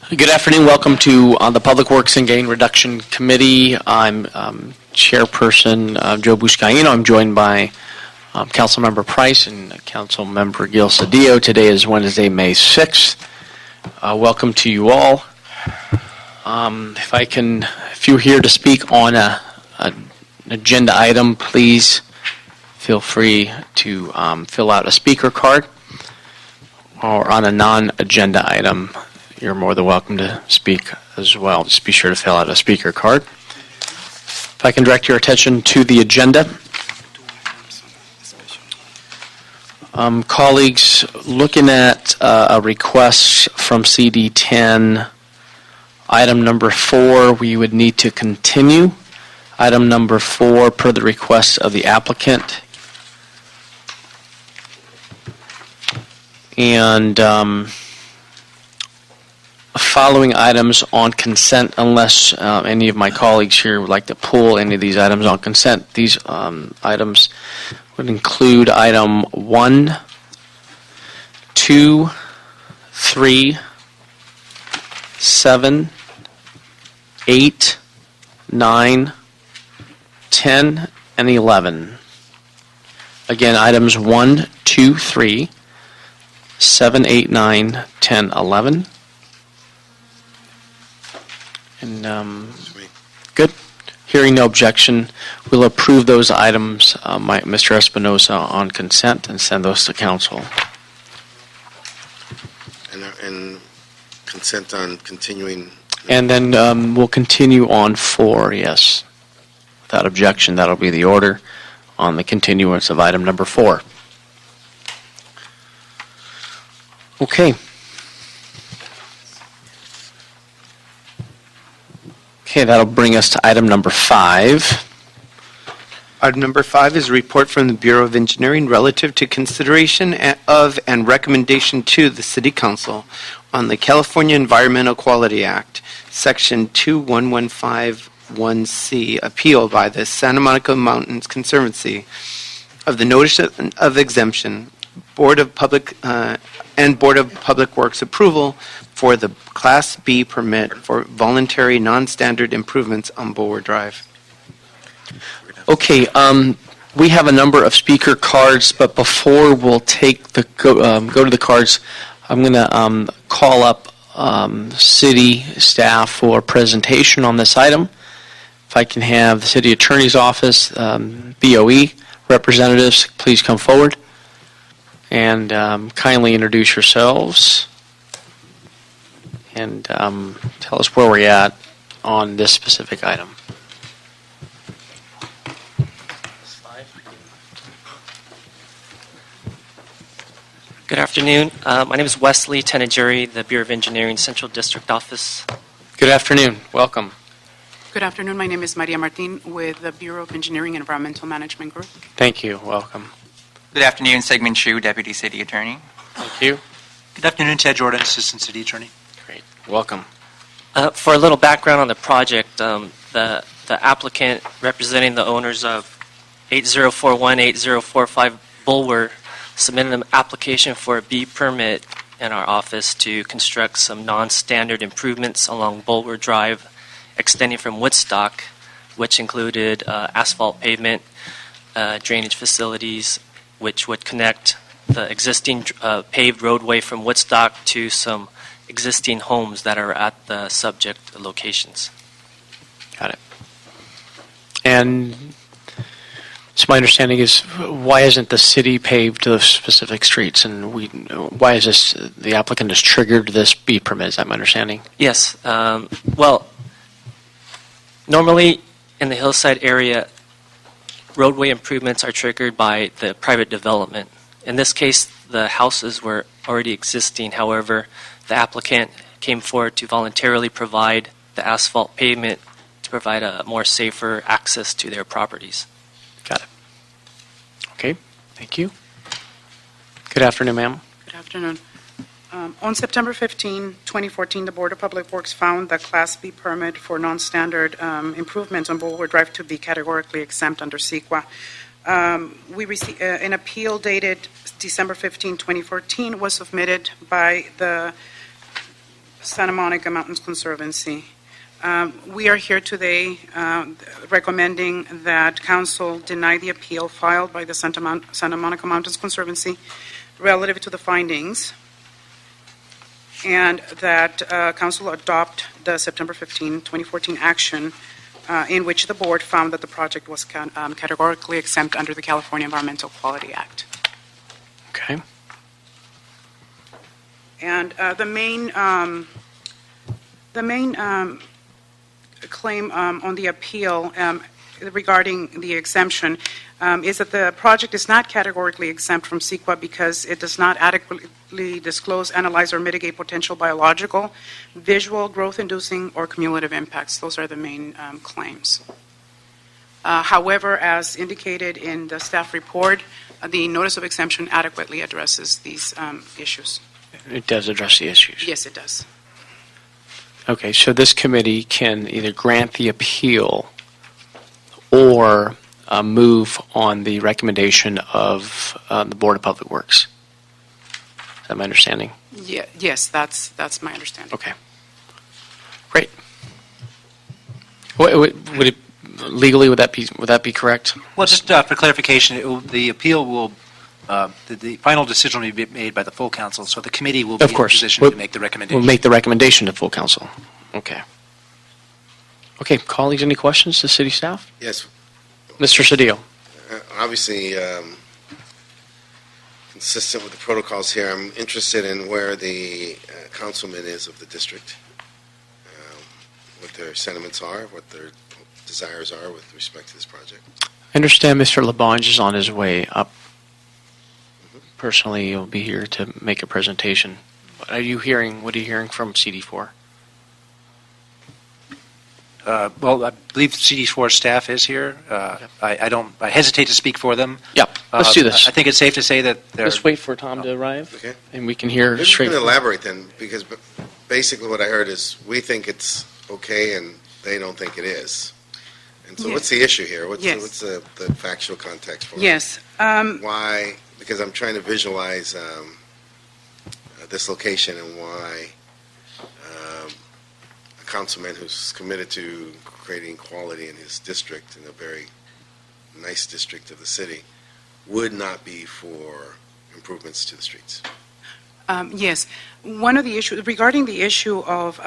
Good afternoon. Welcome to the Public Works and Gain Reduction Committee. I'm Chairperson Joe Buscaino. I'm joined by Councilmember Price and Councilmember Gil Cedillo. Today is Wednesday, May 6th. Welcome to you all. If you're here to speak on an agenda item, please feel free to fill out a speaker card, or on a non-agenda item, you're more than welcome to speak as well. Just be sure to fill out a speaker card. If I can direct your attention to the agenda. Colleagues, looking at a request from CD10, item number 4, we would need to continue. Item number 4, per the request of the applicant. And following items on consent, unless any of my colleagues here would like to pull any of these items on consent. These items would include item 1, 2, 3, 7, 8, 9, 10, and 11. Again, items 1, 2, 3, 7, 8, 9, 10, 11. And good. Hearing no objection, we'll approve those items, Mr. Espinosa, on consent and send those to council. And consent on continuing. And then we'll continue on 4, yes. Without objection, that'll be the order on the continuance of item number 4. Okay. Okay, that'll bring us to item number 5. Item number 5 is a report from the Bureau of Engineering relative to consideration of and recommendation to the City Council on the California Environmental Quality Act, Section 21151C, appeal by the Santa Monica Mountains Conservancy of the Notice of Exemption, Board of Public Works approval for the Class B permit for voluntary non-standard improvements on Bulwer Drive. Okay, we have a number of speaker cards, but before we'll take the go to the cards, I'm going to call up city staff for presentation on this item. If I can have the City Attorney's Office, BOE representatives, please come forward and kindly introduce yourselves and tell us where we're at on this specific item. Good afternoon. My name is Wesley Tenajuri, the Bureau of Engineering Central District Office. Good afternoon. Welcome. Good afternoon. My name is Maria Martin with the Bureau of Engineering and Environmental Management Group. Thank you. Welcome. Good afternoon, Segment Chu, Deputy City Attorney. Thank you. Good afternoon, Ted Jordan, Assistant City Attorney. Great. Welcome. For a little background on the project, the applicant representing the owners of 8041, 8045 Bulwer submitted an application for a B permit in our office to construct some non-standard improvements along Bulwer Drive, extending from Woodstock, which included asphalt pavement, drainage facilities, which would connect the existing paved roadway from Woodstock to some existing homes that are at the subject locations. Got it. And so my understanding is, why isn't the city paved those specific streets, and why is this, the applicant has triggered this B permit? Is that my understanding? Yes. Well, normally in the hillside area, roadway improvements are triggered by the private development. In this case, the houses were already existing. However, the applicant came forward to voluntarily provide the asphalt pavement to provide a more safer access to their properties. Got it. Okay. Thank you. Good afternoon, ma'am. Good afternoon. On September 15, 2014, the Board of Public Works found the Class B permit for non-standard improvements on Bulwer Drive to be categorically exempt under CEQA. We received an appeal dated December 15, 2014 was submitted by the Santa Monica Mountains Conservancy. We are here today recommending that council deny the appeal filed by the Santa Monica Mountains Conservancy relative to the findings, and that council adopt the September 15, 2014 action in which the board found that the project was categorically exempt under the California Environmental Quality Act. Okay. And the main claim on the appeal regarding the exemption is that the project is not categorically exempt from CEQA because it does not adequately disclose, analyze, or mitigate potential biological, visual, growth-inducing, or cumulative impacts. Those are the main claims. However, as indicated in the staff report, the notice of exemption adequately addresses these issues. It does address the issues. Yes, it does. Okay, so this committee can either grant the appeal or move on the recommendation of the Board of Public Works. Is that my understanding? Yes, that's my understanding. Okay. Great. Would it legally would that be correct? Well, just for clarification, the appeal will, the final decision will be made by the full council, so the committee will be Of course. in a position to make the recommendation. We'll make the recommendation to full council. Okay. Okay, colleagues, any questions to city staff? Yes, Mr. Cedillo. obviously, consistent with the protocols here, I'm interested in where the councilman is of the district, what their sentiments are, what their desires are with respect to this project. I understand Mr. Labange is on his way up. Personally, he'll be here to make a presentation. What are you hearing from CD4? Well, I believe CD4 staff is here. I hesitate to speak for them. Yep, let's do this. I think it's safe to say that they're... Let's wait for Tom to arrive, Okay. and we can hear Maybe you straight. can elaborate then, because basically what I heard is we think it's okay and they don't think it is. And so Yes. what's the issue here? What's Yes. the factual context for it? Yes. Why, because I'm trying to visualize this location and why a councilman who's committed to creating quality in his district, in a very nice district of the city, would not be for improvements to the streets. Yes. One of the issues, regarding the issue of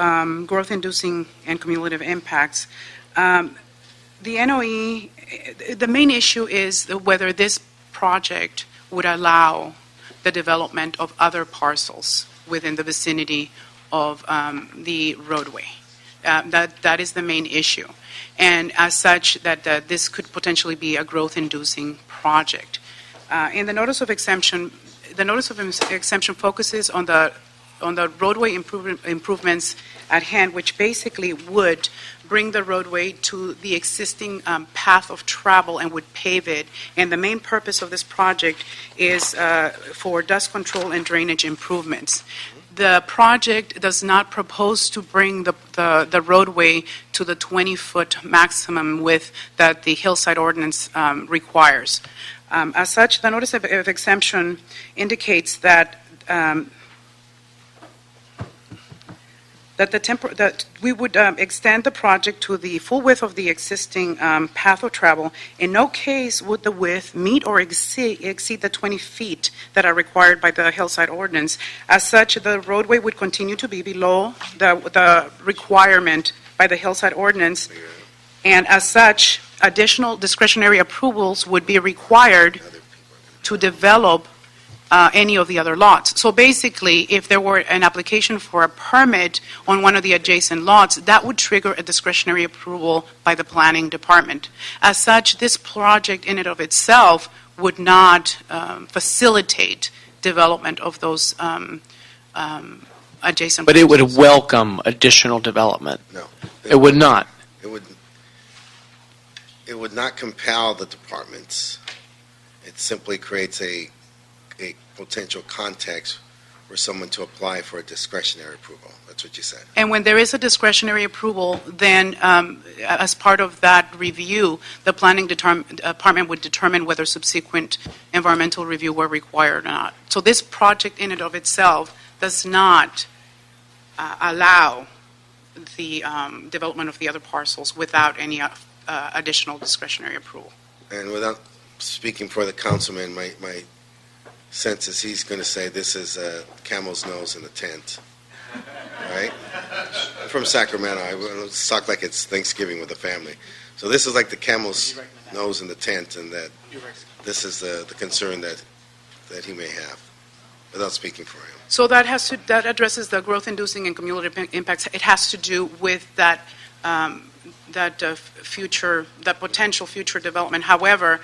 growth-inducing and cumulative impacts, the NOE, the main issue is whether this project would allow the development of other parcels within the vicinity of the roadway. That is the main issue. And as such, that this could potentially be a growth-inducing project. In the notice of exemption, focuses on the roadway improvements at hand, which basically would bring the roadway to the existing path of travel and would pave it. And the main purpose of this project is for dust control and drainage improvements. The project does not propose to bring the roadway to the 20-foot maximum width that the hillside ordinance requires. As such, the notice of exemption indicates that that we would extend the project to the full width of the existing path of travel. In no case would the width meet or exceed the 20 feet that are required by the hillside ordinance. As such, the roadway would continue to be below the requirement by the hillside ordinance, and as such, additional discretionary approvals would be required to develop any of the other lots. So basically, if there were an application for a permit on one of the adjacent lots, that would trigger a discretionary approval by the planning department. As such, this project in and of itself would not facilitate development of those adjacent But it would parcels. welcome additional development. No. It would not. It would not compel the departments. It simply creates a potential context for someone to apply for a discretionary approval. That's what you said. And when there is a discretionary approval, then as part of that review, the planning department would determine whether subsequent environmental review were required or not. So this project in and of itself does not allow the development of the other parcels without any additional discretionary approval. And without speaking for the councilman, my sense is he's going to say this is camel's nose in a tent, right? I'm from Sacramento. Let's talk like it's Thanksgiving with the family. So this is like the camel's nose in the tent, and that this is the concern that he may have, without speaking for him. So that addresses the growth-inducing and cumulative impacts. It has to do with that potential future development. However,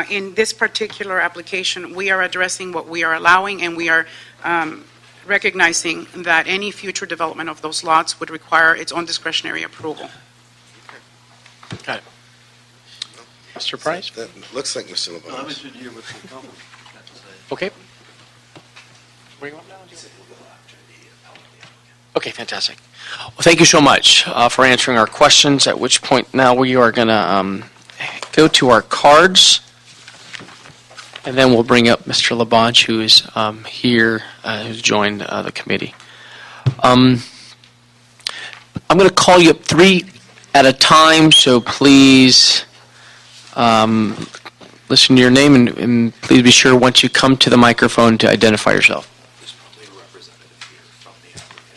in this particular application, we are addressing what we are allowing, and we are recognizing that any future development of those lots would require its own discretionary approval. Got it. Mr. Price? That looks like Mr. LeBlanc. Okay. Where you want now? Okay, fantastic. Well, thank you so much for answering our questions, at which point now we are going to go to our cards, and then we'll bring up Mr. LeBlanc, who is here, who's joined the committee. I'm going to call you up 3 at a time, so please listen to your name, and please be sure once you come to the microphone to identify yourself. There's probably a representative here from the applicant,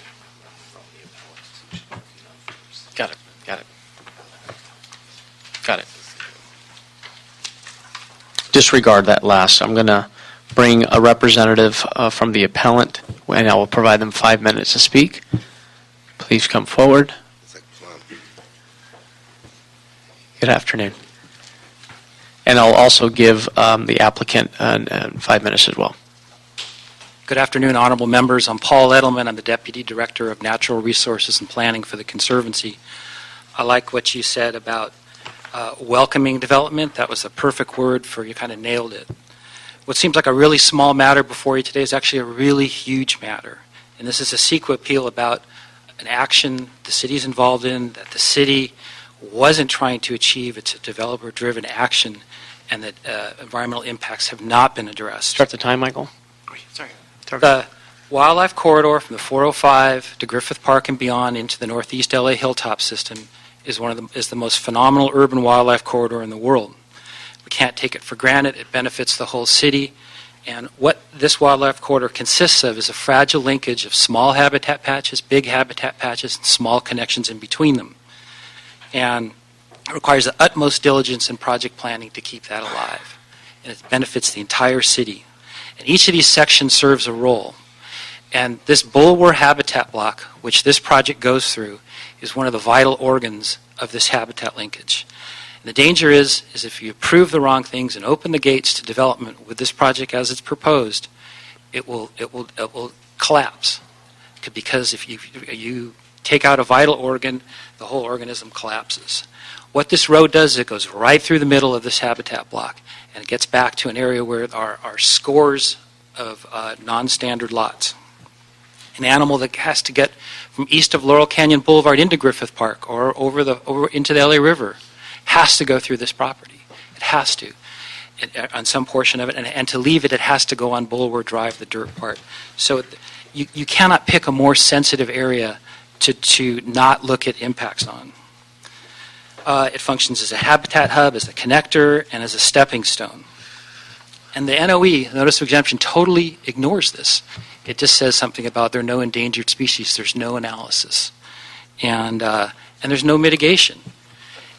from the appellant. Got it. Disregard that last. I'm going to bring a representative from the appellant, and I will provide them 5 minutes to speak. Please come forward. It's like plum. Good afternoon. And I'll also give the applicant 5 minutes as well. Good afternoon, honorable members. I'm Paul Edelman. I'm the Deputy Director of Natural Resources and Planning for the Conservancy. I like what you said about welcoming development. That was a perfect word for you, kind of nailed it. What seems like a really small matter before you today is actually a really huge matter. And this is a CEQA appeal about an action the city's involved in that the city wasn't trying to achieve. It's a developer-driven action, and that environmental impacts have not been addressed. Start the time, Michael. Sorry. The wildlife corridor from the 405 to Griffith Park and beyond into the northeast LA hilltop system is the most phenomenal urban wildlife corridor in the world. We can't take it for granted. It benefits the whole city. And what this wildlife corridor consists of is a fragile linkage of small habitat patches, big habitat patches, and small connections in between them. And it requires the utmost diligence in project planning to keep that alive. And it benefits the entire city. And each of these sections serves a role. And this bulwer habitat block, which this project goes through, is one of the vital organs of this habitat linkage. And the danger is if you approve the wrong things and open the gates to development with this project as it's proposed, it will collapse. Because if you take out a vital organ, the whole organism collapses. What this road does is it goes right through the middle of this habitat block, and it gets back to an area where there are scores of non-standard lots. An animal that has to get from east of Laurel Canyon Boulevard into Griffith Park or over into the LA River has to go through this property. It has to, on some portion of it, and to leave it, it has to go on Boulevard Drive, the dirt part. So you cannot pick a more sensitive area to not look at impacts on. It functions as a habitat hub, as a connector, and as a stepping stone. And the NOE, Notice of Exemption, totally ignores this. It just says something about there are no endangered species. There's no analysis. And there's no mitigation.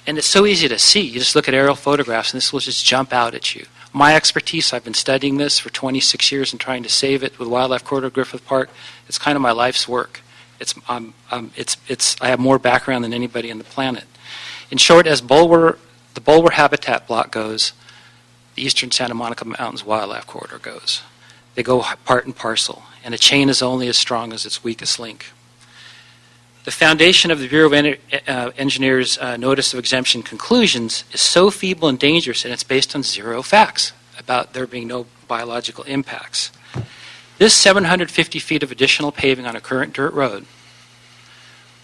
And it's so easy to see. You just look at aerial photographs, and this will just jump out at you. My expertise, I've been studying this for 26 years and trying to save it with Wildlife Corridor Griffith Park. It's kind of my life's work. I have more background than anybody on the planet. In short, as the bulwer habitat block goes, the Eastern Santa Monica Mountains Wildlife Corridor goes. They go part and parcel, and a chain is only as strong as its weakest link. The foundation of the Bureau of Engineers' Notice of Exemption conclusions is so feeble and dangerous, and it's based on zero facts about there being no biological impacts. This 750 feet of additional paving on a current dirt road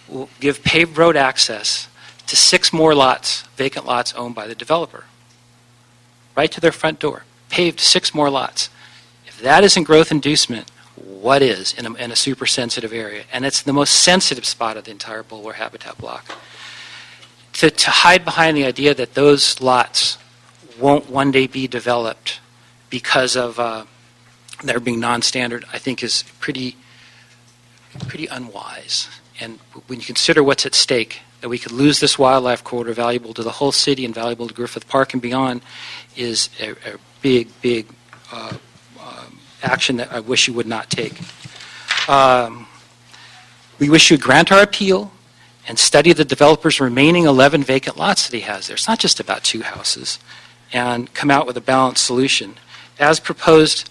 will give paved road access to 6 more lots, vacant lots owned by the developer, right to their front door, paved 6 more lots. If that isn't growth inducement, what is in a super sensitive area. And it's the most sensitive spot of the entire bulwer habitat block. To hide behind the idea that those lots won't one day be developed because of their being non-standard, I think is pretty unwise. And when you consider what's at stake, that we could lose this wildlife corridor valuable to the whole city and valuable to Griffith Park and beyond, is a big action that I wish you would not take. We wish you would grant our appeal and study the developer's remaining 11 vacant lots that he has there. It's not just about 2 houses, and come out with a balanced solution. As proposed,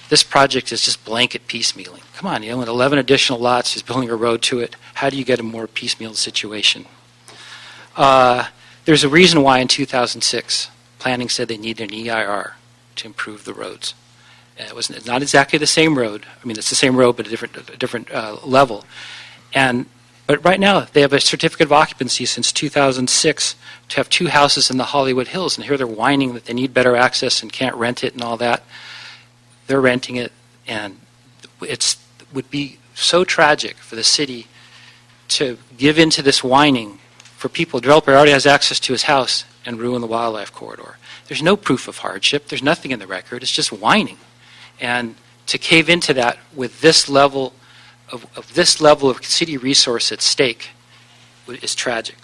this project is just blanket piecemealing. Come on, with 11 additional lots, he's building a road to it. How do you get a more piecemeal situation? There's a reason why in 2006, planning said they need an EIR to improve the roads. And it's not exactly the same road. I mean, it's the same road, but a different level. But right now, they have a certificate of occupancy since 2006 to have 2 houses in the Hollywood Hills, and here they're whining that they need better access and can't rent it and all that. They're renting it, and it would be so tragic for the city to give into this whining for people. The developer already has access to his house and ruin the wildlife corridor. There's no proof of hardship. There's nothing in the record. It's just whining. And to cave into that with this level of city resource at stake is tragic.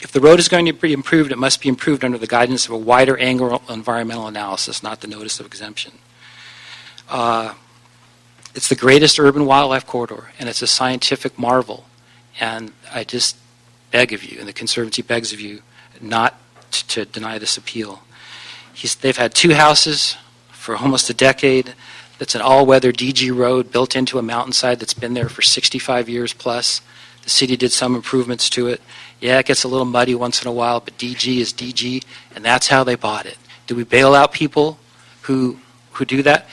If the road is going to be improved, it must be improved under the guidance of a wider angle environmental analysis, not the notice of exemption. It's the greatest urban wildlife corridor, and it's a scientific marvel. And I just beg of you, and the Conservancy begs of you, not to deny this appeal. They've had 2 houses for almost a decade. That's an all-weather DG road built into a mountainside that's been there for 65 years plus. The city did some improvements to it. Yeah, it gets a little muddy once in a while, but DG is DG, and that's how they bought it. Do we bail out people who do that?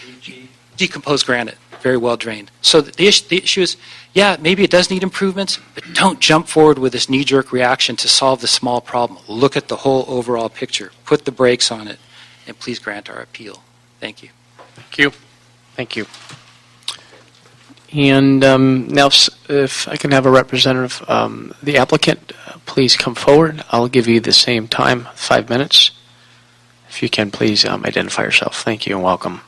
Decomposed granite, very well drained. So the issue is, yeah, maybe it does need improvements, but don't jump forward with this knee-jerk reaction to solve the small problem. Look at the whole overall picture. Put the brakes on it, and please grant our appeal. Thank you. Thank you. Thank you. And now, if I can have a representative, the applicant, please come forward. I'll give you the same time, 5 minutes. If you can, please identify yourself. Thank you and welcome.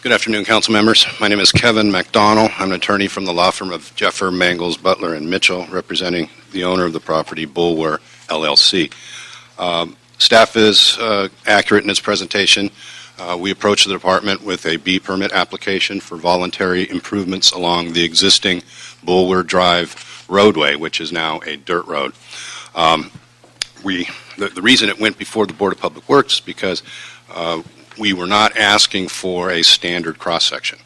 Good afternoon, council members. My name is Kevin McDonnell. I'm an attorney from the law firm of Jeffer, Mangles, Butler, and Mitchell, representing the owner of the property, Bulwer, LLC. Staff is accurate in its presentation. We approached the department with a B permit application for voluntary improvements along the existing Bulwer Drive roadway, which is now a dirt road. The reason it went before the Board of Public Works is because we were not asking for a standard cross-section.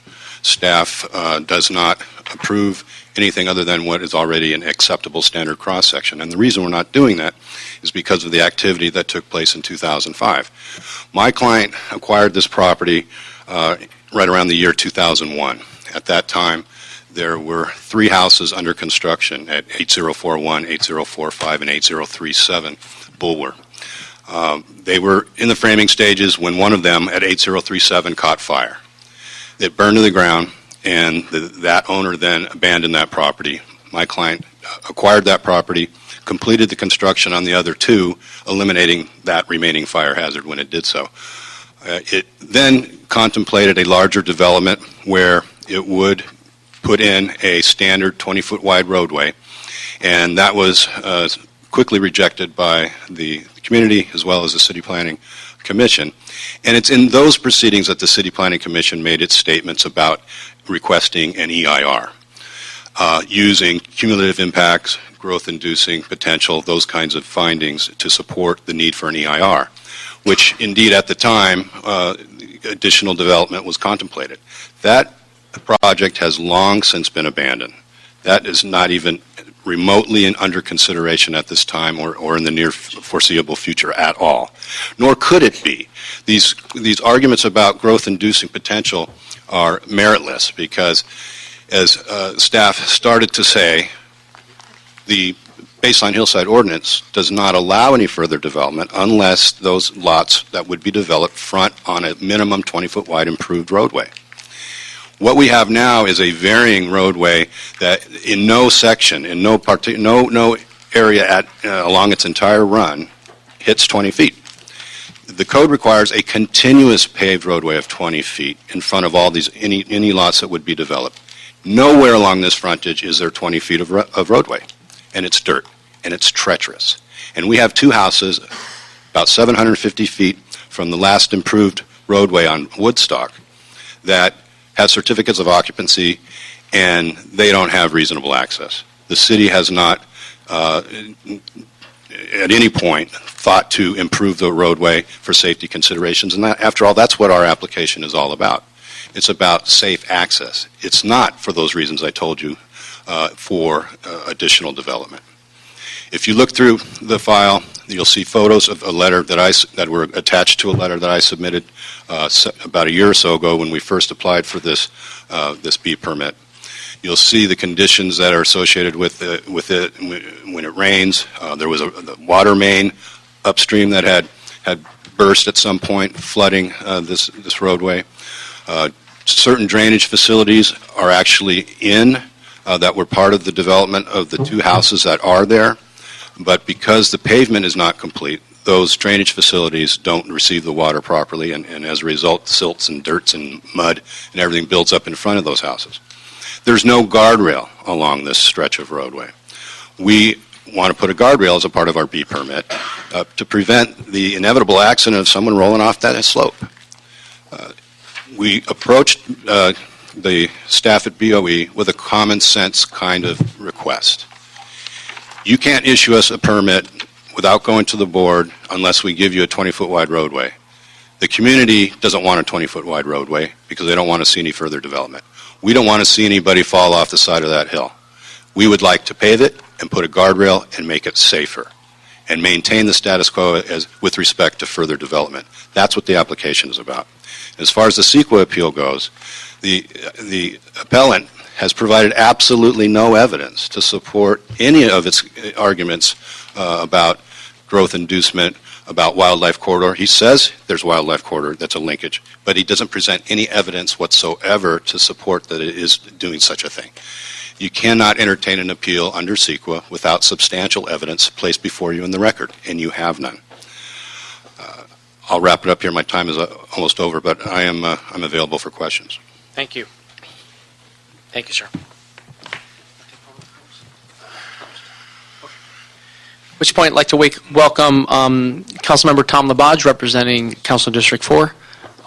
Staff does not approve anything other than what is already an acceptable standard cross-section. And the reason we're not doing that is because of the activity that took place in 2005. My client acquired this property right around the year 2001. At that time, there were 3 houses under construction at 8041, 8045, and 8037 Bulwer. They were in the framing stages when one of them at 8037 caught fire. It burned to the ground, and that owner then abandoned that property. My client acquired that property, completed the construction on the other 2, eliminating that remaining fire hazard when it did so. It then contemplated a larger development where it would put in a standard 20-foot wide roadway, and that was quickly rejected by the community as well as the City Planning Commission. And it's in those proceedings that the City Planning Commission made its statements about requesting an EIR, using cumulative impacts, growth-inducing potential, those kinds of findings to support the need for an EIR, which indeed at the time additional development was contemplated. That project has long since been abandoned. That is not even remotely under consideration at this time or in the near foreseeable future at all, nor could it be. These arguments about growth-inducing potential are meritless because, as staff started to say, the baseline hillside ordinance does not allow any further development unless those lots that would be developed front on a minimum 20-foot wide improved roadway. What we have now is a varying roadway that in no section, in no area along its entire run hits 20 feet. The code requires a continuous paved roadway of 20 feet in front of all these any lots that would be developed. Nowhere along this frontage is there 20 feet of roadway, and it's dirt, and it's treacherous. And we have two houses about 750 feet from the last improved roadway on Woodstock that have certificates of occupancy, and they don't have reasonable access. The city has not, at any point, thought to improve the roadway for safety considerations, and that, after all, that's what our application is all about. It's about safe access. It's not, for those reasons I told you, for additional development. If you look through the file, you'll see photos of a letter that were attached to a letter that I submitted about a year or so ago when we first applied for this B permit. You'll see the conditions that are associated with it when it rains. There was a water main upstream that had burst at some point, flooding this roadway. Certain drainage facilities are actually that were part of the development of the two houses that are there. But because the pavement is not complete, those drainage facilities don't receive the water properly, and as a result, silts and dirts and mud and everything builds up in front of those houses. There's no guardrail along this stretch of roadway. We want to put a guardrail as a part of our B permit to prevent the inevitable accident of someone rolling off that slope. We approached the staff at BOE with a common sense kind of request. You can't issue us a permit without going to the board unless we give you a 20-foot wide roadway. The community doesn't want a 20-foot wide roadway because they don't want to see any further development. We don't want to see anybody fall off the side of that hill. We would like to pave it and put a guardrail and make it safer and maintain the status quo with respect to further development. That's what the application is about. As far as the CEQA appeal goes, the appellant has provided absolutely no evidence to support any of its arguments about growth inducement, about wildlife corridor. He says there's wildlife corridor, that's a linkage, but he doesn't present any evidence whatsoever to support that it is doing such a thing. You cannot entertain an appeal under CEQA without substantial evidence placed before you in the record, and you have none. I'll wrap it up here. My time is almost over, but I'm available for questions. Thank you. Thank you, sir. At which point, I'd like to welcome Councilmember Tom Labadge, representing Council District 4.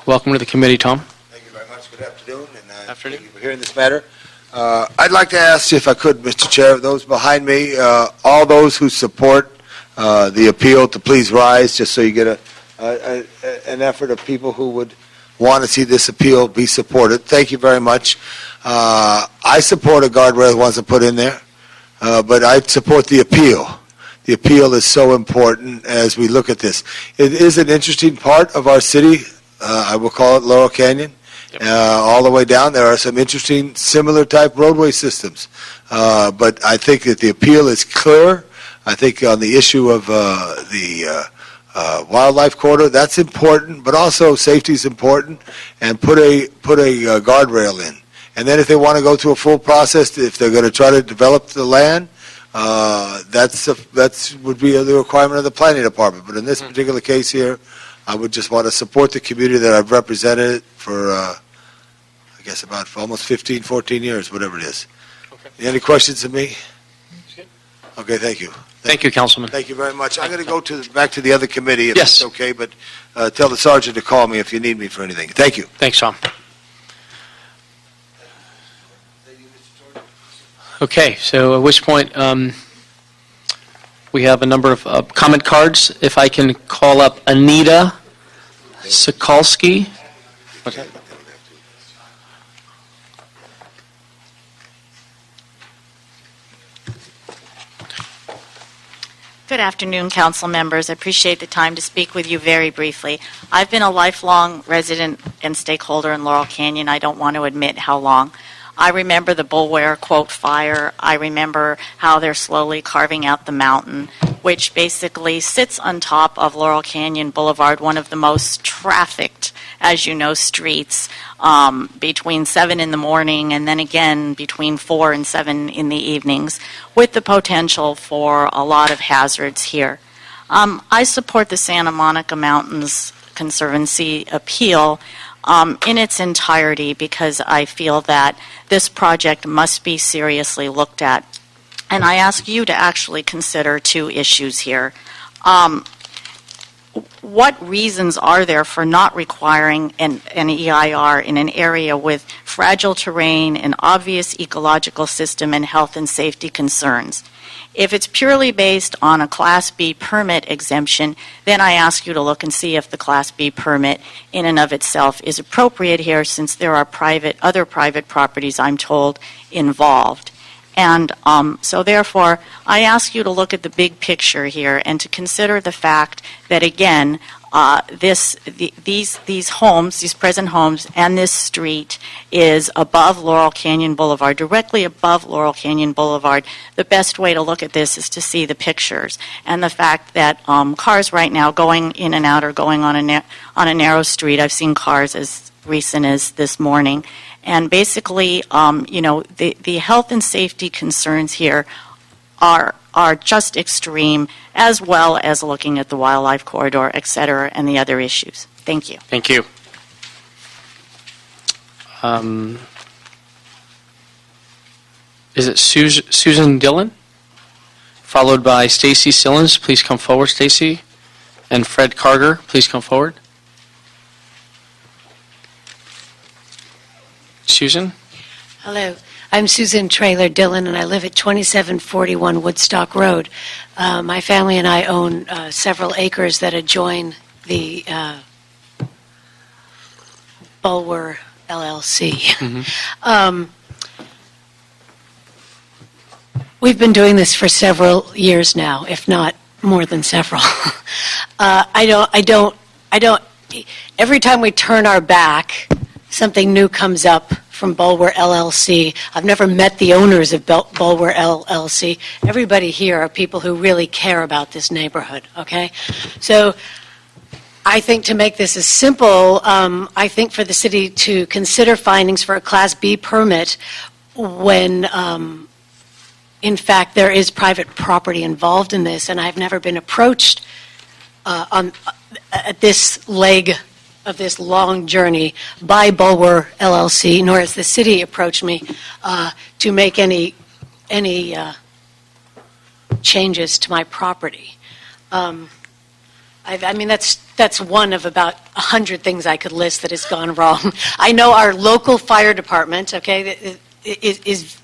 Welcome to the committee, Tom. Thank you very much. Good afternoon, and thank you for hearing this matter. I'd like to ask, if I could, Mr. Chair, those behind me, all those who support the appeal, to please rise, just so you get an effort of people who would want to see this appeal be supported. Thank you very much. I support a guardrail once I put in there, but I support the appeal. The appeal is so important as we look at this. It is an interesting part of our city. I will call it Laurel Canyon. Yep. All the way down, there are some interesting similar type roadway systems. But I think that the appeal is clear. I think on the issue of the wildlife corridor, that's important, but also safety is important, and put a guardrail in. And then if they want to go through a full process, if they're going to try to develop the land, that would be the requirement of the planning department. But in this particular case here, I would just want to support the community that I've represented for, I guess, about almost 15, 14 years, whatever it is. Okay. Any questions of me? Okay, thank you. Thank you, Councilman. Thank you very much. I'm going to go back to the other committee if Yes. it's okay, but tell the sergeant to call me if you need me for anything. Thank you. Thanks, Tom. Okay, so at which point we have a number of comment cards. If I can call up Anita Sokolsky. Okay. Good afternoon, council members. I appreciate the time to speak with you very briefly. I've been a lifelong resident and stakeholder in Laurel Canyon. I don't want to admit how long. I remember the Bulware, quote, fire. I remember how they're slowly carving out the mountain, which basically sits on top of Laurel Canyon Boulevard, one of the most trafficked, as you know, streets, between 7 in the morning and then again between 4 and 7 in the evenings, with the potential for a lot of hazards here. I support the Santa Monica Mountains Conservancy appeal in its entirety because I feel that this project must be seriously looked at. And I ask you to actually consider two issues here. What reasons are there for not requiring an EIR in an area with fragile terrain, an obvious ecological system, and health and safety concerns? If it's purely based on a Class B permit exemption, then I ask you to look and see if the Class B permit in and of itself is appropriate here, since there are other private properties, I'm told, involved. And so therefore, I ask you to look at the big picture here and to consider the fact that, again, these homes, these present homes, and this street is above Laurel Canyon Boulevard, directly above Laurel Canyon Boulevard. The best way to look at this is to see the pictures and the fact that cars right now going in and out or going on a narrow street. I've seen cars as recent as this morning. And basically, the health and safety concerns here are just extreme, as well as looking at the wildlife corridor, et cetera, and the other issues. Thank you. Thank you. Is it Susan Dillon? Followed by Stacy Sillens. Please come forward, Stacy. And Fred Karger, please come forward. Susan? Hello, I'm Susan Traylor Dillon, and I live at 2741 Woodstock Road. My family and I own several acres that adjoin the Bulwer LLC. Mm-hmm. We've been doing this for several years now, if not more than several. I don't. Every time we turn our back, something new comes up from Bulwer LLC. I've never met the owners of Bulwer LLC. Everybody here are people who really care about this neighborhood, okay? So I think to make this as simple, I think for the city to consider findings for a Class B permit when, in fact, there is private property involved in this, and I've never been approached at this leg of this long journey by Bulwer LLC, nor has the city approached me to make any changes to my property. I mean, that's one of about 100 things I could list that has gone wrong. I know our local fire department, okay, is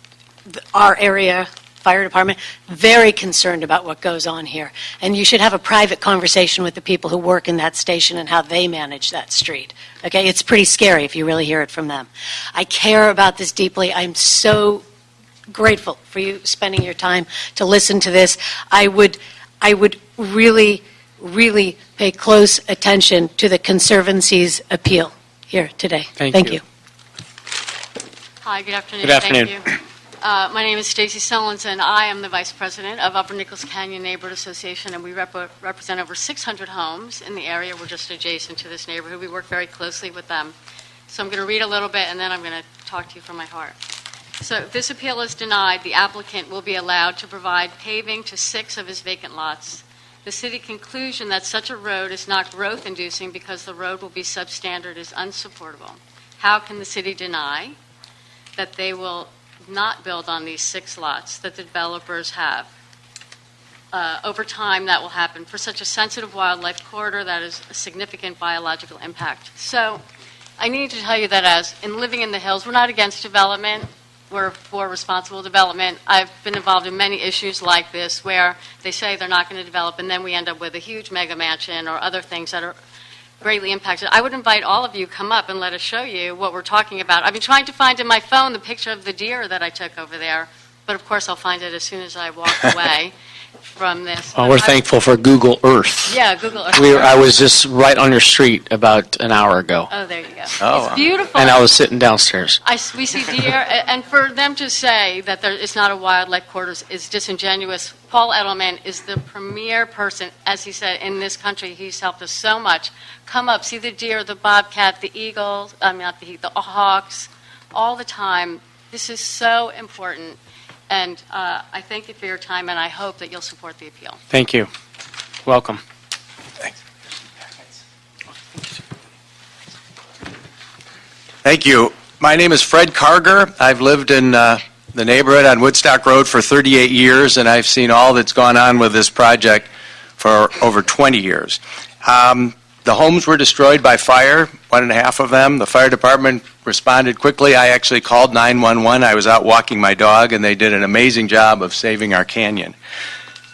our area fire department very concerned about what goes on here. And you should have a private conversation with the people who work in that station and how they manage that street. Okay, it's pretty scary if you really hear it from them. I care about this deeply. I'm so grateful for you spending your time to listen to this. I would really pay close attention to the Conservancy's appeal here today. Thank you. Hi, good afternoon. Good afternoon. Thank you. My name is Stacy Sellens, and I am the Vice President of Upper Nichols Canyon Neighborhood Association, and we represent over 600 homes in the area. We're just adjacent to this neighborhood. We work very closely with them. So I'm going to read a little bit, and then I'm going to talk to you from my heart. So if this appeal is denied, the applicant will be allowed to provide paving to 6 of his vacant lots. The city conclusion that such a road is not growth-inducing because the road will be substandard is unsupportable. How can the city deny that they will not build on these 6 lots that the developers have? Over time, that will happen. For such a sensitive wildlife corridor, that is a significant biological impact. So I need to tell you that as in living in the hills, we're not against development. We're for responsible development. I've been involved in many issues like this where they say they're not going to develop, and then we end up with a huge mega mansion or other things that are greatly impacted. I would invite all of you come up and let us show you what we're talking about. I've been trying to find in my phone the picture of the deer that I took over there, but of course I'll find it as soon as I walk away. from this. Well, we're thankful for Google Earth. Yeah, Google Earth. I was just right on your street about an hour ago, Oh, there you go. Oh, It's beautiful. and I was sitting downstairs. We see deer, and for them to say that it's not a wildlife corridor is disingenuous. Paul Edelman is the premier person, as he said, in this country. He's helped us so much. Come up, see the deer, the bobcat, the eagles, the hawks, all the time. This is so important, and I thank you for your time, and I hope that you'll support the appeal. Thank you. Welcome. Thank you. My name is Fred Karger. I've lived in the neighborhood on Woodstock Road for 38 years, and I've seen all that's gone on with this project for over 20 years. The homes were destroyed by fire, 1.5 of them. The fire department responded quickly. I actually called 911. I was out walking my dog, and they did an amazing job of saving our canyon.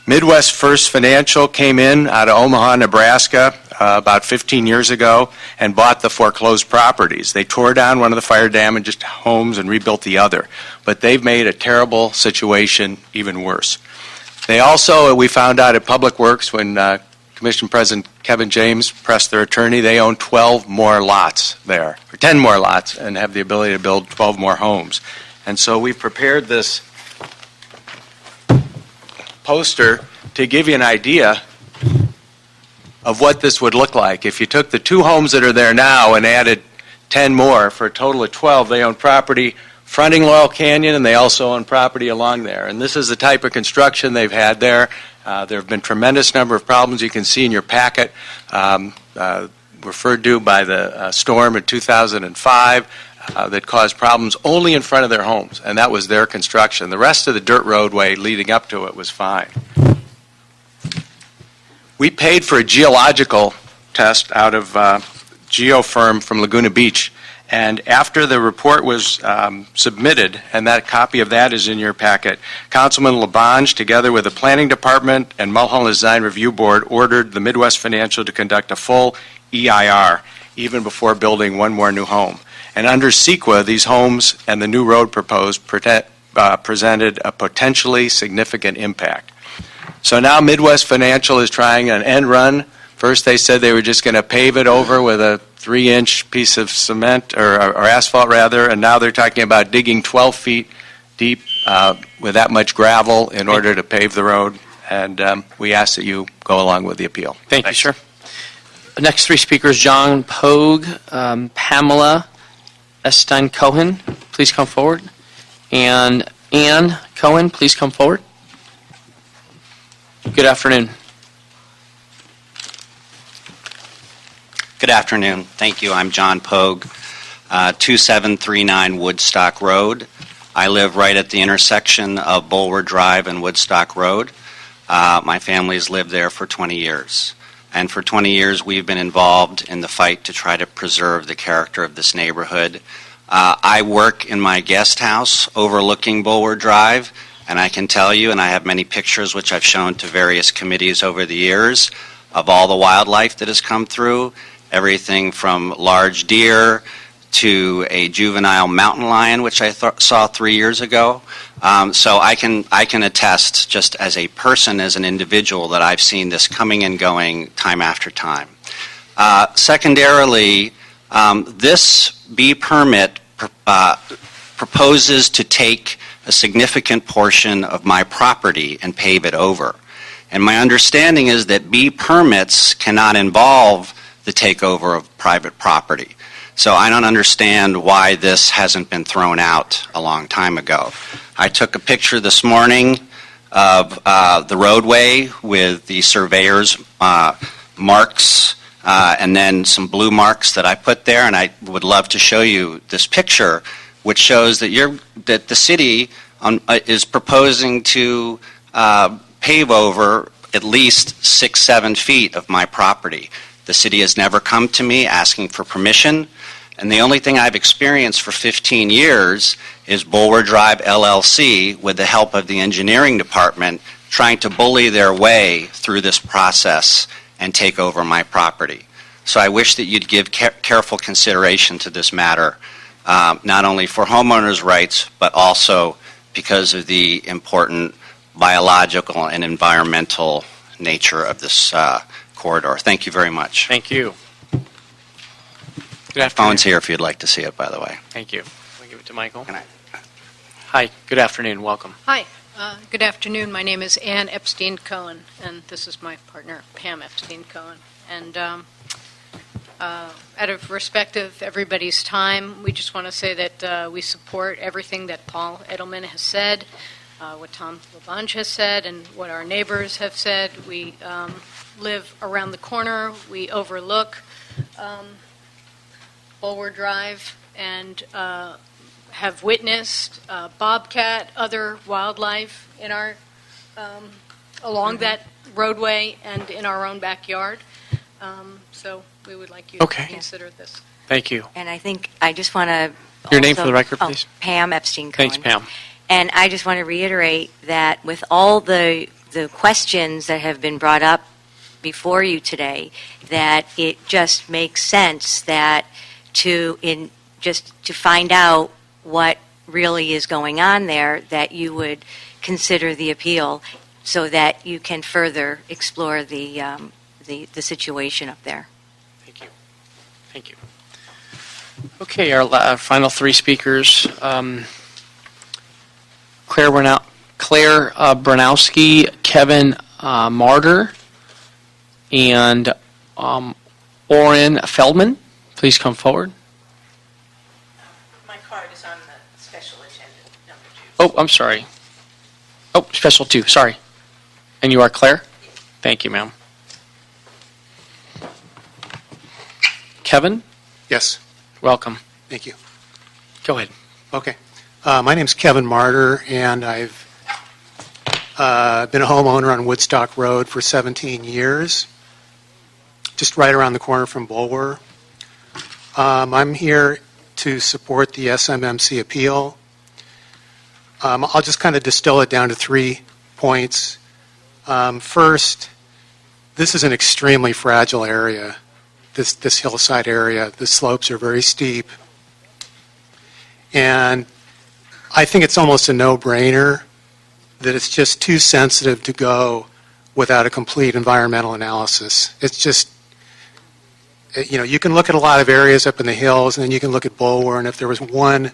Midwest First Financial came in out of Omaha, Nebraska, about 15 years ago and bought the foreclosed properties. They tore down one of the fire-damaged homes and rebuilt the other, but they've made a terrible situation even worse. They also, we found out at Public Works when Commission President Kevin James pressed their attorney, they own 12 more lots there, or 10 more lots, and have the ability to build 12 more homes. And so we've prepared this poster to give you an idea of what this would look like. If you took the 2 homes that are there now and added 10 more for a total of 12, they own property fronting Laurel Canyon, and they also own property along there. And this is the type of construction they've had there. There have been tremendous number of problems you can see in your packet, referred to by the storm in 2005 that caused problems only in front of their homes, and that was their construction. The rest of the dirt roadway leading up to it was fine. We paid for a geological test out of geo firm from Laguna Beach, and after the report was submitted, and that copy of that is in your packet, Councilman LaBonge, together with the Planning Department and Mulholland Design Review Board, ordered the Midwest Financial to conduct a full EIR, even before building one more new home. And under CEQA, these homes and the new road proposed presented a potentially significant impact. So now Midwest Financial is trying an end run. First they said they were just going to pave it over with a 3-inch piece of cement, or asphalt rather, and now they're talking about digging 12 feet deep with that much gravel in order to pave the road. And we ask that you go along with the appeal. Thank you, sir. The next 3 speakers, John Pogue, Pamela Estein-Cohen, please come forward. And Ann Cohen, please come forward. Good afternoon. Good afternoon. Thank you. I'm John Pogue, 2739 Woodstock Road. I live right at the intersection of Bulwer Drive and Woodstock Road. My family's lived there for 20 years. And for 20 years, we've been involved in the fight to try to preserve the character of this neighborhood. I work in my guest house overlooking Bulwer Drive, and I can tell you, and I have many pictures which I've shown to various committees over the years, of all the wildlife that has come through, everything from large deer to a juvenile mountain lion, which I saw 3 years ago. So I can attest, just as a person, as an individual, that I've seen this coming and going time after time. Secondarily, this B permit proposes to take a significant portion of my property and pave it over. And my understanding is that B permits cannot involve the takeover of private property. So I don't understand why this hasn't been thrown out a long time ago. I took a picture this morning of the roadway with the surveyor's marks and then some blue marks that I put there, and I would love to show you this picture, which shows that the city is proposing to pave over at least 6-7 feet of my property. The city has never come to me asking for permission, and the only thing I've experienced for 15 years is Bulwer Drive LLC, with the help of the engineering department, trying to bully their way through this process and take over my property. So I wish that you'd give careful consideration to this matter, not only for homeowners' rights, but also because of the important biological and environmental nature of this corridor. Thank you very much. Thank you. Good afternoon. Phone's here if you'd like to see it, by the way. Thank you. I'll give it to Michael. Can I? Hi, good afternoon. Welcome. Hi, good afternoon. My name is Ann Epstein-Cohen, and this is my partner, Pam Epstein-Cohen. And out of respect of everybody's time, we just want to say that we support everything that Paul Edelman has said, what Tom LaBonge has said, and what our neighbors have said. We live around the corner. We overlook Bulwer Drive, and have witnessed bobcat, other wildlife in our along that roadway and in our own backyard. So we would like you to consider this. Thank you. And I think I just want to... Your name for the record, please. Pam Epstein-Cohen. Thanks, Pam. And I just want to reiterate that with all the questions that have been brought up before you today, that it just makes sense that to find out what really is going on there, that you would consider the appeal so that you can further explore the situation up there. Thank you. Thank you. Okay, our final three speakers, Claire Branowski, Kevin Martyr, and Oren Feldman. Please come forward. My card is on the special agenda, number 2. Oh, I'm sorry. Oh, special 2, sorry. And you are Claire? Thank you, ma'am. Kevin? Yes. Welcome. Thank you. Go ahead. Okay. My name's Kevin Martyr, and I've been a homeowner on Woodstock Road for 17 years, just right around the corner from Bulwer. I'm here to support the SMMC appeal. I'll just kind of distill it down to 3 points. First, this is an extremely fragile area, this hillside area. The slopes are very steep. And I think it's almost a no-brainer that it's just too sensitive to go without a complete environmental analysis. It's just, you know, you can look at a lot of areas up in the hills, and then you can look at Bulwer, and if there was one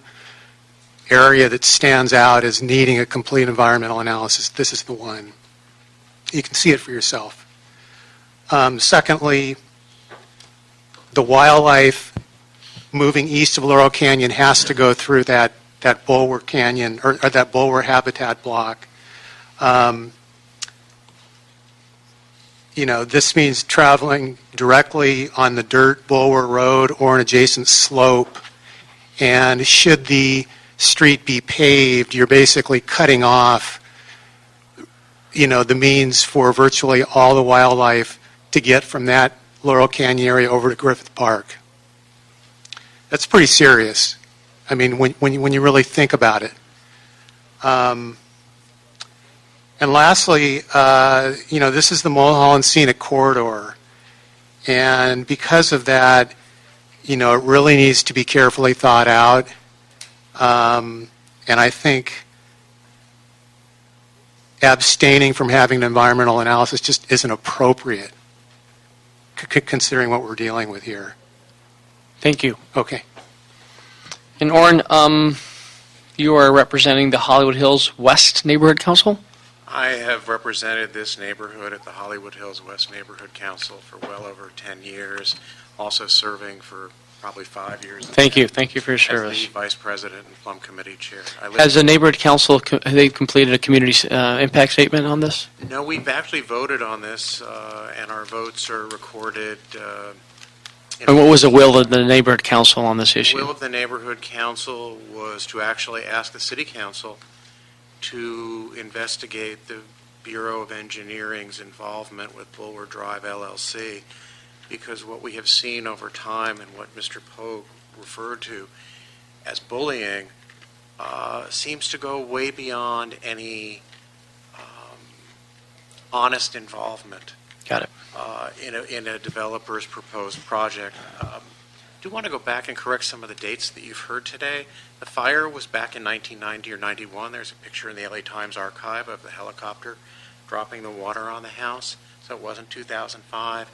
area that stands out as needing a complete environmental analysis, this is the one. You can see it for yourself. Secondly, the wildlife moving east of Laurel Canyon has to go through that Bulwer Canyon, or that Bulwer habitat block. You know, this means traveling directly on the dirt Bulwer Road or an adjacent slope. And should the street be paved, you're basically cutting off, you know, the means for virtually all the wildlife to get from that Laurel Canyon area over to Griffith Park. That's pretty serious. I mean, when you really think about it. And lastly, you know, this is the Mulholland Scenic Corridor. And because of that, you know, it really needs to be carefully thought out. And I think abstaining from having an environmental analysis just isn't appropriate, considering what we're dealing with here. Thank you. Okay. And Oren, you are representing the Hollywood Hills West Neighborhood Council? I have represented this neighborhood at the Hollywood Hills West Neighborhood Council for well over 10 years, also serving for probably 5 years. Thank you. Thank you for your as service. the Vice President and Plum Committee Chair. Has the Neighborhood Council, have they completed a community impact statement on this? No, we've actually voted on this, and our votes are recorded. And what was the will of the Neighborhood Council on this issue? The will of the Neighborhood Council was to actually ask the City Council to investigate the Bureau of Engineering's involvement with Bulwer Drive LLC, because what we have seen over time and what Mr. Pogue referred to as bullying seems to go way beyond any honest involvement. Got it. In a developer's proposed project. do want to go back and correct some of the dates that you've heard today. The fire was back in 1990 or 91. There's a picture in the LA Times archive of the helicopter dropping the water on the house, so it wasn't 2005.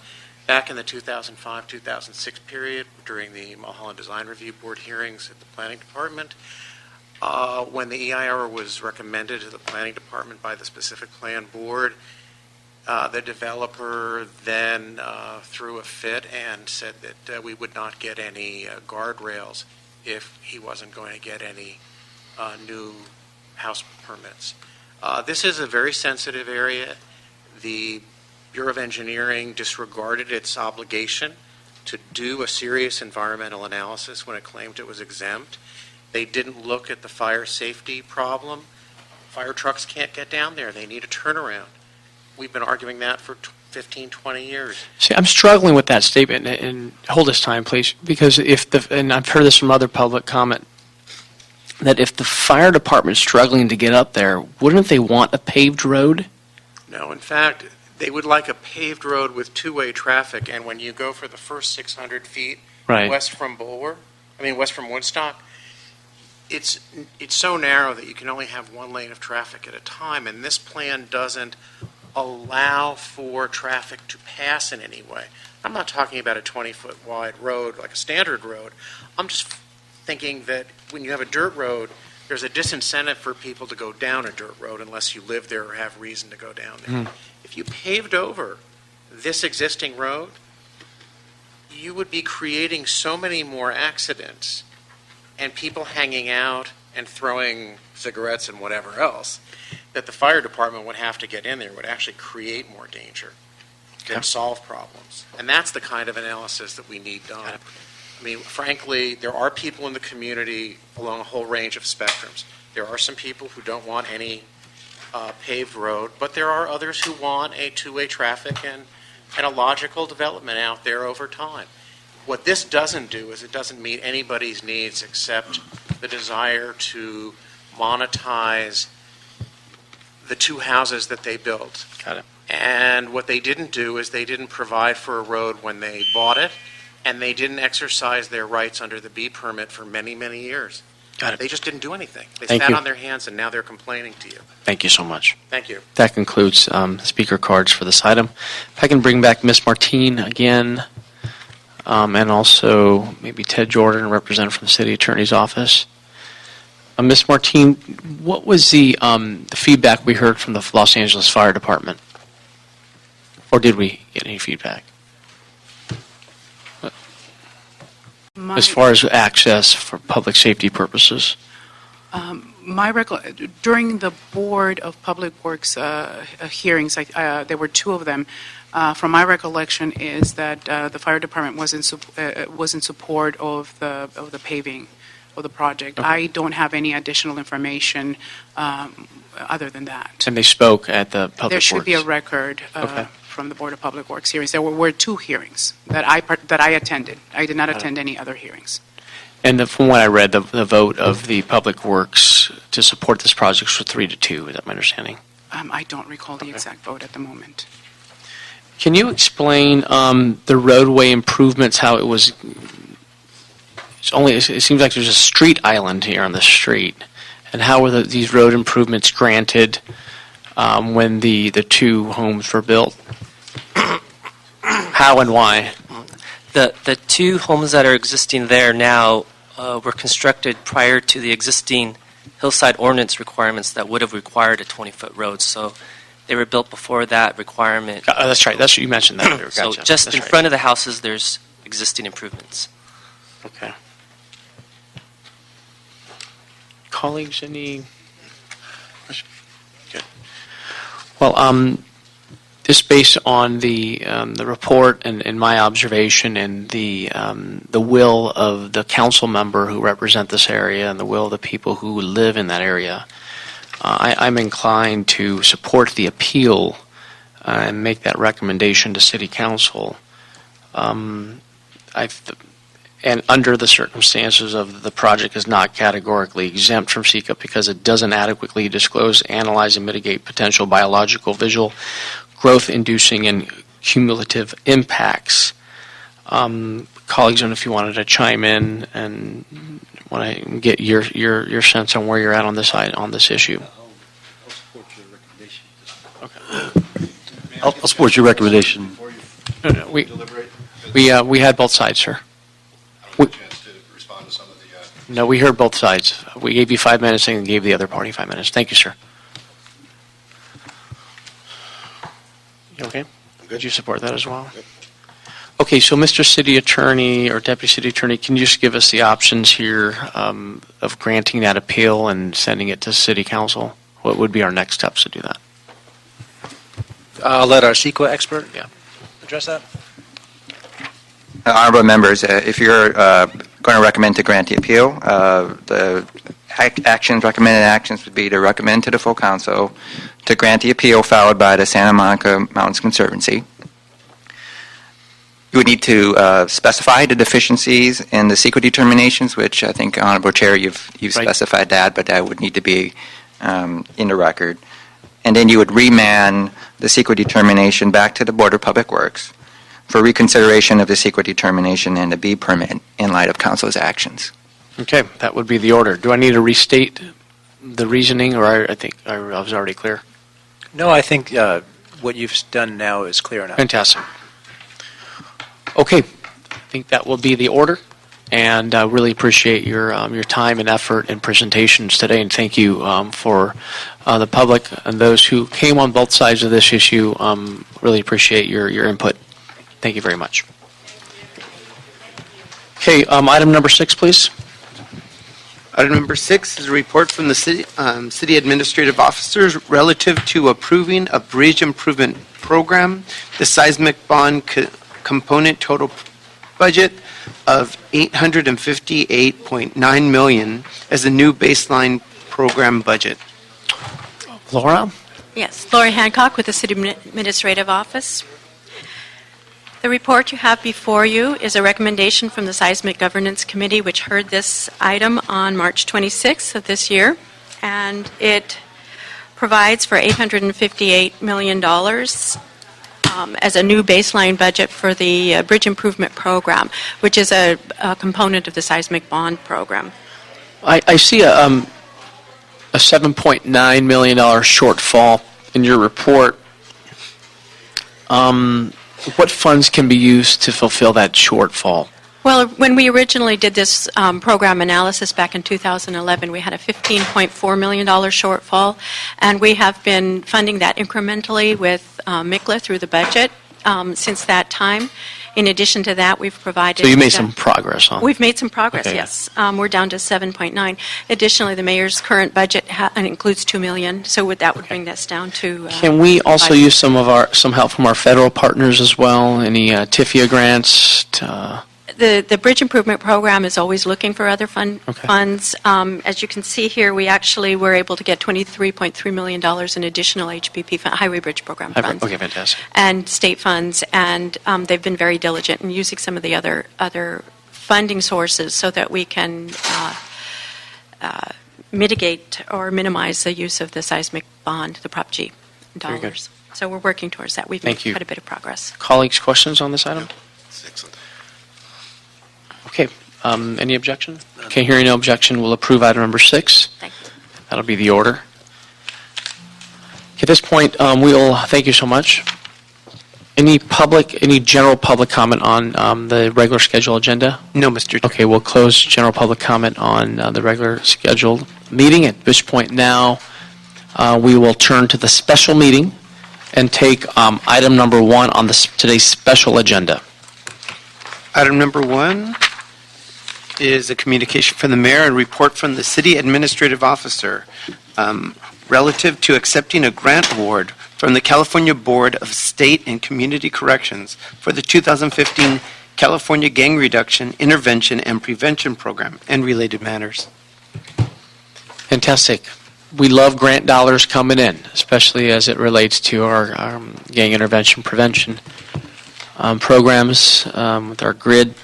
Back in the 2005-2006 period, during the Mulholland Design Review Board hearings at the Planning Department, when the EIR was recommended to the Planning Department by the specific plan board, the developer then threw a fit and said that we would not get any guardrails if he wasn't going to get any new house permits. This is a very sensitive area. The Bureau of Engineering disregarded its obligation to do a serious environmental analysis when it claimed it was exempt. They didn't look at the fire safety problem. Fire trucks can't get down there. They need a turnaround. We've been arguing that for 15, 20 years. See, I'm struggling with that statement, and hold this time, please, because and I've heard this from other public comment, that if the fire department's struggling to get up there, wouldn't they want a paved road? No, in fact, they would like a paved road with two-way traffic, and when you go for the first 600 feet west from west from Woodstock, it's so narrow that you can only have one lane of traffic at a time, and this plan doesn't allow for traffic to pass in any way. I'm not talking about a 20-foot wide road like a standard road. I'm just thinking that when you have a dirt road, there's a disincentive for people to go down a dirt road unless you live there or have reason to go down there. If you paved over this existing road, you would be creating so many more accidents and people hanging out and throwing cigarettes and whatever else that the fire department would have to get in there, would actually create more danger than solve problems. And that's the kind of analysis that we need done. I mean, frankly, there are people in the community along a whole range of spectrums. There are some people who don't want any paved road, but there are others who want a two-way traffic and a logical development out there over time. What this doesn't do is it doesn't meet anybody's needs except the desire to monetize the two houses that they built. Got it. And what they didn't do is they didn't provide for a road when they bought it, and they didn't exercise their rights under the B permit for many, many years. Got it. They just didn't do anything. They Thank sat you. on their hands, and now they're complaining to you. Thank you so much. Thank you. That concludes speaker cards for this item. If I can bring back Ms. Martine again, and also maybe Ted Jordan, a representative from the City Attorney's Office. Ms. Martine, what was the feedback we heard from the Los Angeles Fire Department? Or did we get any feedback? As far as access for public safety purposes? During the Board of Public Works hearings, there were two of them. From my recollection, is that the fire department was in support of the paving of the project. Okay. I don't have any additional information other than that. And they spoke at the Public Works? There should be a record from the Board of Public Works hearings. There were two hearings that I attended. I did not attend any other hearings. And from what I read, the vote of the Public Works to support this project was 3-2. Is that my understanding? I don't recall the exact vote at the moment. Can you explain the roadway improvements, how it was... it seems like there's a street island here on the street. And how were these road improvements granted when the two homes were built? How and why? The two homes that are existing there now were constructed prior to the existing hillside ordinance requirements that would have required a 20-foot road. So they were built before that requirement. That's right. That's what you mentioned that earlier. So Gotcha. just That's in right. front of the houses, there's existing improvements. Okay. Colleagues, any? Good. Well, just based on the report and my observation and the will of the council member who represent this area and the will of the people who live in that area, I'm inclined to support the appeal and make that recommendation to City Council. And under the circumstances of the project is not categorically exempt from CEQA because it doesn't adequately disclose, analyze, and mitigate potential biological, visual, growth-inducing, and cumulative impacts. colleagues, and if you wanted to chime in and want to get your sense on where you're at on this issue. I'll support your recommendation. No, we had both sides, sir. No, we heard both sides. We gave you 5 minutes and gave the other party 5 minutes. Thank you, sir. You okay? Did you support that as well? Yep. Okay, so Mr. City Attorney or Deputy City Attorney, can you just give us the options here of granting that appeal and sending it to City Council? What would be our next steps to do that? I'll let our CEQA expert address that. Honorable members, if you're going to recommend to grant the appeal, the recommended actions would be to recommend to the full council to grant the appeal followed by the Santa Monica Mountains Conservancy. You would need to specify the deficiencies in the CEQA determinations, which I think, Honorable Chair, you've specified that, but that would need to be in the record. And then you would remand the CEQA determination back to the Board of Public Works for reconsideration of the CEQA determination and the B permit in light of council's actions. Okay, that would be the order. Do I need to restate the reasoning, or I think I was already clear? No, I think what you've done now is clear enough. Fantastic. Okay, I think that will be the order, and I really appreciate your time and effort and presentations today, and thank you for the public and those who came on both sides of this issue. Really appreciate your input. Thank you very much. Okay, item number 6, please. Item number 6 is a report from the city administrative officers relative to approving a bridge improvement program. The seismic bond component total budget of $858.9 million as a new baseline program budget. Laura? Yes, Lori Hancock with the City Administrative Office. The report you have before you is a recommendation from the Seismic Governance Committee, which heard this item on March 26th of this year, and it provides for $858 million as a new baseline budget for the Bridge Improvement Program, which is a component of the Seismic Bond Program. I see a $7.9 million shortfall in your report. What funds can be used to fulfill that shortfall? Well, when we originally did this program analysis back in 2011, we had a $15.4 million shortfall, and we have been funding that incrementally with MICLA through the budget since that time. In addition to that, we've provided... So you made some progress, huh? We've made some progress, Okay. yes. We're down to 7.9. Additionally, the mayor's current budget includes $2 million, so that would bring this down to... Can we also use some help from our federal partners as well? Any TIFIA grants? The Bridge Improvement Program is always looking for other funds. As you can see here, we actually were able to get $23.3 million in additional HBP, Highway Bridge Program funds. Okay, fantastic. And state funds, and they've been very diligent in using some of the other funding sources so that we can mitigate or minimize the use of the seismic bond, the Prop G Very good. dollars. So we're working towards that. We've Thank made you. quite a bit of progress. Colleagues, questions on this item? Excellent. Okay, any objection? Okay, hearing no objection, we'll approve item number 6. Thank you. That'll be the order. Okay, at this point, thank you so much. Any general public comment on the regular scheduled agenda? No, Mr. Chair. Okay, we'll close general public comment on the regular scheduled meeting. At this point now, we will turn to the special meeting and take item number 1 on today's special agenda. Item number 1 is a communication from the mayor and report from the city administrative officer relative to accepting a grant award from the California Board of State and Community Corrections for the 2015 California Gang Reduction, Intervention, and Prevention Program and related matters. Fantastic. We love grant dollars coming in, especially as it relates to our gang intervention prevention programs with our grid.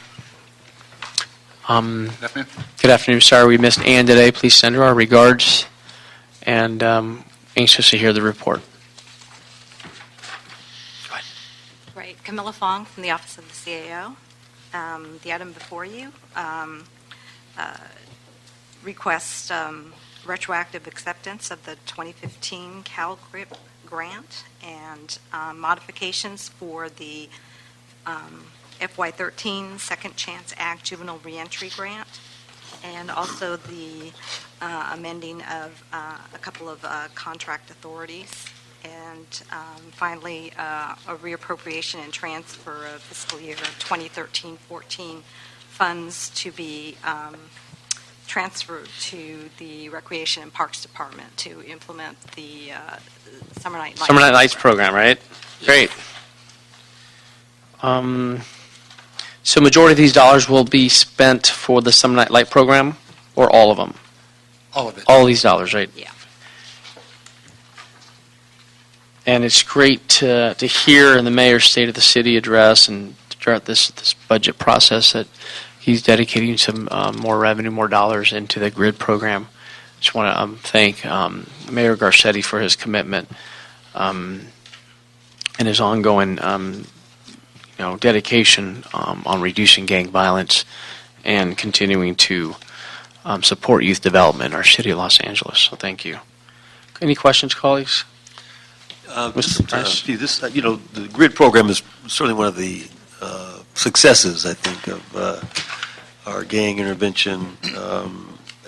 Good afternoon. Sorry we missed Ann today. Please send her our regards, and anxious to hear the report. Right. Camilla Fong from the Office of the CAO. The item before you requests retroactive acceptance of the 2015 Cal Grip grant and modifications for the FY13 Second Chance Act Juvenile Reentry Grant, and also the amending of a couple of contract authorities, and finally a reappropriation and transfer of fiscal year 2013-14 funds to be transferred to the Recreation and Parks Department to implement the Summer Night Lights. Summer Night Lights program, right? Great. So majority of these dollars will be spent for the Summer Night Light program, or all of them? All of it. All these dollars, right? Yeah. And it's great to hear in the mayor's State of the City address and throughout this budget process that he's dedicating some more revenue, more dollars into the grid program. Just want to thank Mayor Garcetti for his commitment and his ongoing dedication on reducing gang violence and continuing to support youth development in our city of Los Angeles. So thank you. Any questions, colleagues? Steve, the grid program is certainly one of the successes, I think, of our gang intervention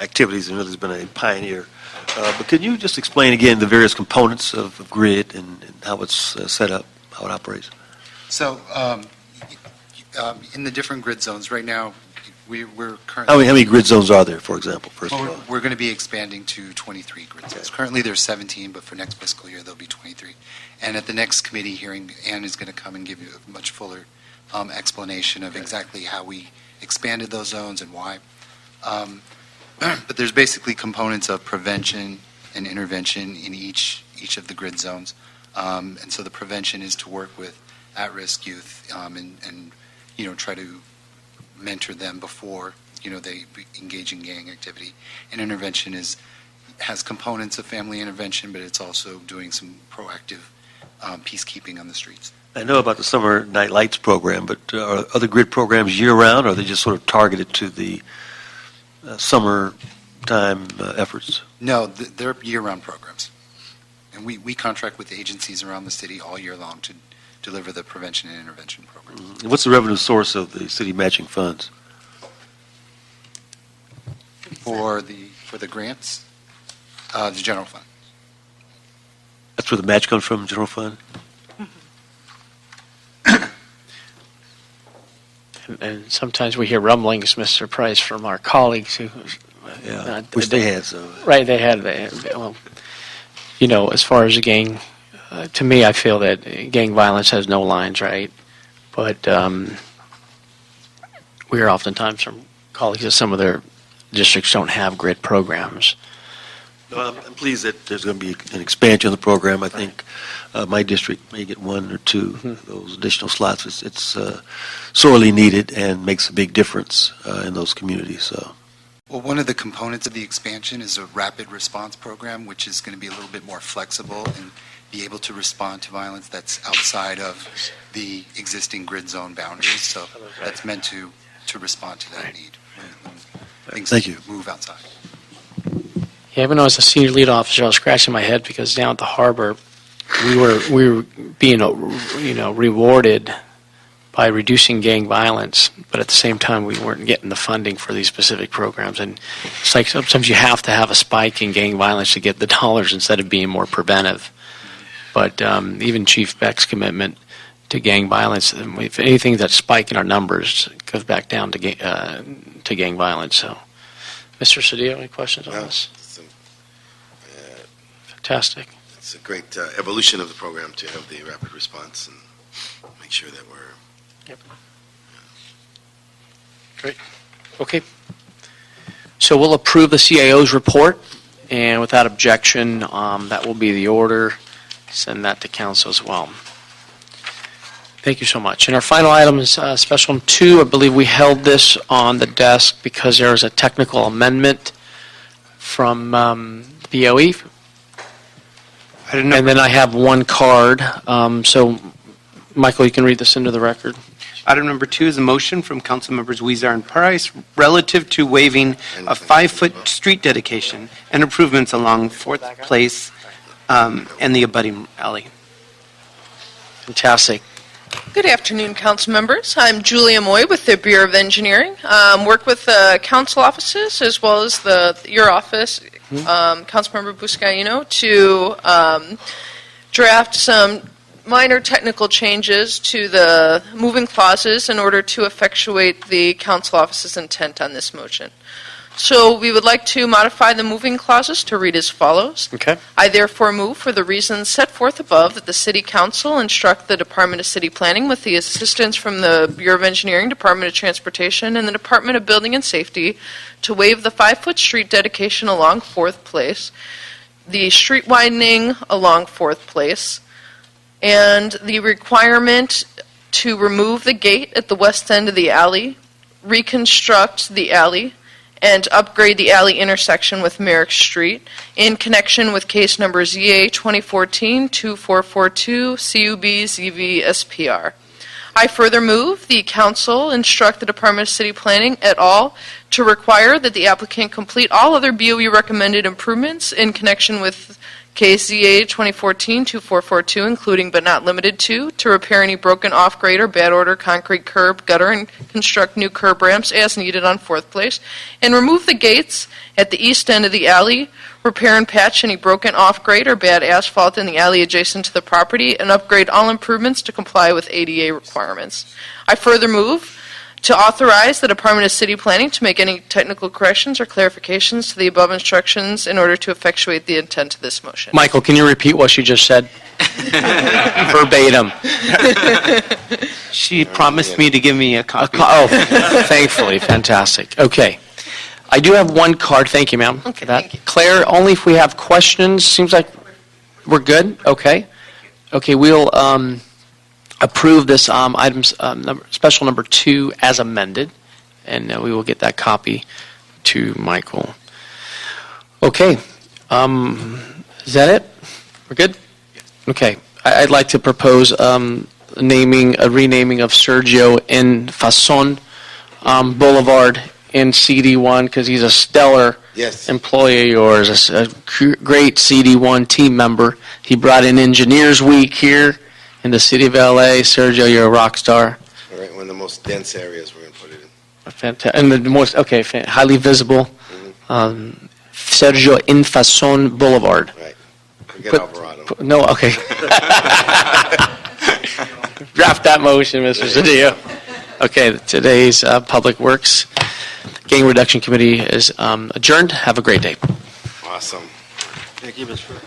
activities, and really has been a pioneer. But can you just explain again the various components of grid and how it's set up, how it operates? So, in the different grid zones, right now, we're currently... How many grid zones are there, for example, first of all? We're going to be expanding to 23 grid zones. Currently, there's 17, but for next fiscal year, there'll be 23. And at the next committee hearing, Ann is going to come and give you a much fuller explanation of exactly how we expanded those zones and why. But there's basically components of prevention and intervention in each of the grid zones. And so the prevention is to work with at-risk youth and try to mentor them before they engage in gang activity. And intervention has components of family intervention, but it's also doing some proactive peacekeeping on the streets. I know about the Summer Night Lights program, but are other grid programs year-round, or are they just sort of targeted to the summertime efforts? No, they're year-round programs. And we contract with agencies around the city all year long to deliver the prevention and intervention program. And what's the revenue source of the city matching funds? For the grants, the general fund. That's where the match comes from, general fund? And sometimes we hear rumblings, Mr. Price, from our colleagues who... Wish they had some. Right, they had. Well, as far as the gang, to me, I feel that gang violence has no lines, right? But we hear oftentimes from colleagues that some of their districts don't have grid programs. No, I'm pleased that there's going to be an expansion of the program. I think my district may get one or two of those additional slots. It's sorely needed and makes a big difference in those communities. So. Well, one of the components of the expansion is a rapid response program, which is going to be a little bit more flexible and be able to respond to violence that's outside of the existing grid zone boundaries. So that's meant to respond to that need. Things Thank you. Move outside. Yeah, even though I was a senior lead officer, I was scratching my head because down at the harbor, we were being rewarded by reducing gang violence, but at the same time we weren't getting the funding for these specific programs. And it's like sometimes you have to have a spike in gang violence to get the dollars instead of being more preventive. But even Chief Beck's commitment to gang violence, if anything that's spiking our numbers goes back down to gang violence. So, Mr. Cedillo, any questions on this? Fantastic. It's a great evolution of the program to have the rapid response and make sure that we're... Yep. Great. Okay. So we'll approve the CIO's report, and without objection, that will be the order. Send that to council as well. Thank you so much. And our final item is special item 2. I believe we held this on the desk because there was a technical amendment from BOE. And then I have one card. So Michael, you can read this into the record. Item number 2 is a motion from council members Weezer and Price relative to waiving a 5-foot street dedication and improvements along 4th Place and the abutting alley. Fantastic. Good afternoon, council members. I'm Julia Moy with the Bureau of Engineering. Work with council offices as well as your office, Councilmember Buscaino, to draft some minor technical changes to the moving clauses in order to effectuate the council office's intent on this motion. So we would like to modify the moving clauses to read as follows. Okay. I therefore move, for the reasons set forth above, that the City Council instruct the Department of City Planning, with the assistance from the Bureau of Engineering, Department of Transportation, and the Department of Building and Safety, to waive the 5-foot street dedication along 4th Place, the street widening along 4th Place, and the requirement to remove the gate at the west end of the alley, reconstruct the alley, and upgrade the alley intersection with Merrick Street in connection with case number ZA 2014-2442 CUB-ZV-SPR. I further move the council instruct the Department of City Planning et al. To require that the applicant complete all other BOE recommended improvements in connection with case ZA 2014-2442, including but not limited to repair any broken off-grade or bad order concrete curb, gutter, and construct new curb ramps as needed on 4th Place, and remove the gates at the east end of the alley, repair and patch any broken off-grade or bad asphalt in the alley adjacent to the property, and upgrade all improvements to comply with ADA requirements. I further move to authorize the Department of City Planning to make any technical corrections or clarifications to the above instructions in order to effectuate the intent of this motion. Michael, can you repeat what she just said? Verbatim. She promised me to give me a copy. Thankfully. Fantastic. Okay. I do have one card. Thank you, ma'am. Okay, that. thank you. Claire, only if we have questions. Seems like we're good. Okay. Okay, we'll approve this special number 2 as amended, and we will get that copy to Michael. Okay. Is that it? We're good? Okay. I'd like to propose renaming of Sergio N. Fason Boulevard in CD1, because he's a stellar employee of yours, a great CD1 team member. He brought in Engineers Week here in the city of LA. Sergio, you're a rock star. All right, one of the most dense areas we're going to put it in. Fantastic. And the most, highly visible. Sergio N. Fason Boulevard. Right. Forget Alvarado. No, okay. Draft that motion, Mr. Cedillo. Okay, today's Public Works Gang Reduction Committee is adjourned. Have a great day. Awesome. Thank you, Mr.